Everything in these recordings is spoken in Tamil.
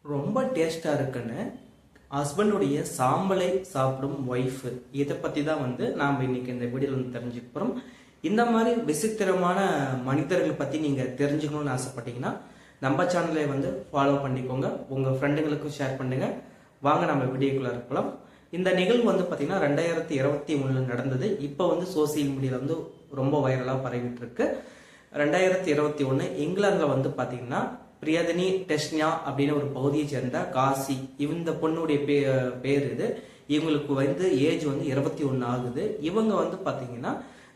ரொம்ப டேஸ்டா இருக்குன்னு ஹஸ்பண்டுடைய சாம்பலை சாப்பிடும் ஒய்ஃப் இதை பத்தி தான் நாம இன்னைக்கு இந்த வீடியோல தெரிஞ்சுக்க போறோம். இந்த மாதிரி விசித்திரமான மனிதர்களை பத்தி நீங்க தெரிஞ்சுக்கணும்னு ஆசைப்பட்டீங்கன்னா நம்ம சேனலை ஃபாலோ பண்ணிக்கோங்க, உங்க ஃப்ரெண்டுங்களுக்கும் ஷேர் பண்ணுங்க. வாங்க நம்ம வீடியோக்குள்ள இருக்கலாம். இந்த நிகழ்வு பாத்தீங்கன்னா 2021 நடந்தது. இப்போ சோசியல் மீடியால ரொம்ப வைரலா பரவிட்டு இருக்கு. 2021 இங்கிலாந்துல பாத்தீங்கன்னா பிரியதனி டெஸ்னியா அப்படின்னு ஒரு பகுதியை சேர்ந்த காசி, இந்த பொண்ணுடைய பேர் இது. இவங்களுக்கு ஏஜ் 21 ஆகுது. இவங்க பாத்தீங்கன்னா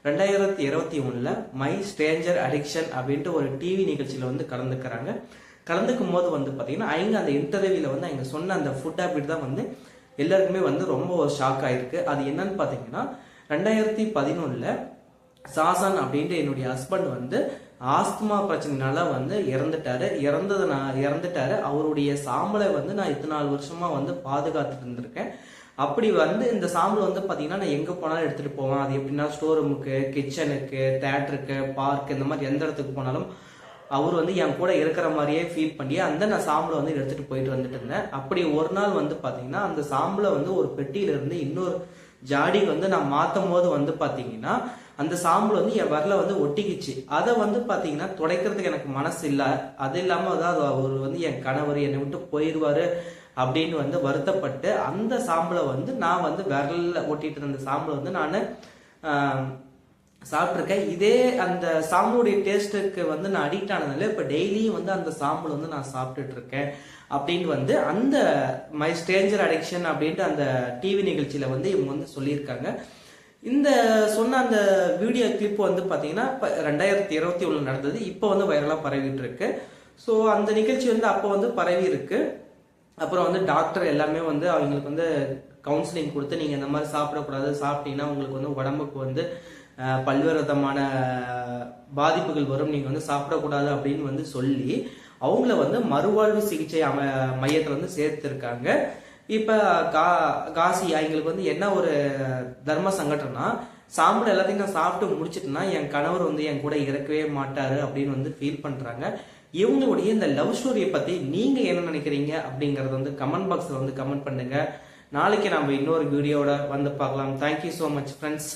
2021 மை ஸ்ட்ரேஞ்சர் அடிக்ஷன் அப்படின்ட்டு ஒரு டிவி நிகழ்ச்சியில கலந்துக்கிறாங்க. கலந்துக்கும் போது பாத்தீங்கன்னா அவங்க அந்த இன்டர்வியூல அவங்க சொன்ன அந்த ஃபுட் ஹேபிட் தான் எல்லாருக்குமே ரொம்ப ஷாக் ஆயிருக்கு. அது என்னன்னு பாத்தீங்கன்னா 2011 சாசான் அப்படின்ட்டு என்னுடைய ஹஸ்பண்ட் ஆஸ்துமா பிரச்சனைனால இறந்துட்டாரு. அவருடைய சாம்பலை நான் இத்தனை நாள் வருஷமா பாதுகாத்துட்டு இருந்திருக்கேன். அப்படி இந்த சாம்பல் பாத்தீங்கன்னா நான் எங்க போனாலும் எடுத்துட்டு போவேன். அது எப்படின்னா ஸ்டோர் ரூமுக்கு, கிச்சனுக்கு, தேட்டருக்கு, பார்க், இந்த மாதிரி எந்த இடத்துக்கு போனாலும் அவர் என் கூட இருக்கிற மாதிரியே ஃபீல் பண்ணி நான் சாம்பலை எடுத்துட்டு போயிட்டு வந்துட்டு இருந்தேன். அப்படி ஒரு நாள் பாத்தீங்கன்னா அந்த சாம்பலை ஒரு பெட்டியில இருந்து இன்னொரு ஜாடிக்கு நான் மாத்தும் போது பாத்தீங்கன்னா அந்த சாம்பல் என் வரல ஒட்டிக்கிச்சு. அதை பாத்தீங்கன்னா துடைக்கிறதுக்கு எனக்கு மனசு இல்லை. அது இல்லாம அதாவது அவர் என் கணவர் என்னை விட்டு போயிடுவாரு அப்படின்னு வருத்தப்பட்டு அந்த சாம்பலை நான் விரல்ல ஒட்டிட்டு இருந்த சாம்பலை நான் சாப்பிட்ருக்கேன். இதே அந்த சாம்பலுடைய டேஸ்ட்டுக்கு நான் அடிக்ட் ஆனதுனால இப்ப டெய்லியும் அந்த சாம்பல் நான் சாப்பிட்டுட்டு இருக்கேன் அப்படின்னு அந்த மை ஸ்ட்ரேஞ்சர் அடிக்ஷன் அப்படின்ட்டு அந்த டிவி நிகழ்ச்சியில இவங்க சொல்லியிருக்காங்க. இந்த சொன்ன அந்த வீடியோ கிளிப் பாத்தீங்கன்னா 2021 நடந்தது. இப்போ வைரலா பரவிட்டு இருக்கு. ஸோ அந்த நிகழ்ச்சி அப்போ பரவி இருக்கு. அப்புறம் டாக்டர் எல்லாமே அவங்களுக்கு கவுன்சிலிங் கொடுத்து நீங்க இந்த மாதிரி சாப்பிடக்கூடாது, சாப்பிட்டீங்கன்னா உங்களுக்கு உடம்புக்கு பல்வேறு விதமான பாதிப்புகள் வரும், நீங்க சாப்பிடக்கூடாது அப்படின்னு சொல்லி அவங்கள மறுவாழ்வு சிகிச்சை மையத்துல சேர்த்திருக்காங்க. இப்ப காசி அவங்களுக்கு என்ன ஒரு தர்ம சங்கடம்னா, சாம்பல் எல்லாத்தையும் நான் சாப்பிட்டு முடிச்சிட்டேன்னா என் கணவர் என் கூட இறக்கவே மாட்டாரு அப்படின்னு ஃபீல் பண்றாங்க. இவங்களுடைய இந்த லவ் ஸ்டோரியை பத்தி நீங்க என்ன நினைக்கிறீங்க அப்படிங்கறத கமெண்ட் பாக்ஸ்ல கமெண்ட் பண்ணுங்க. நாளைக்கு நம்ம இன்னொரு வீடியோட பார்க்கலாம். Thank you so much friends.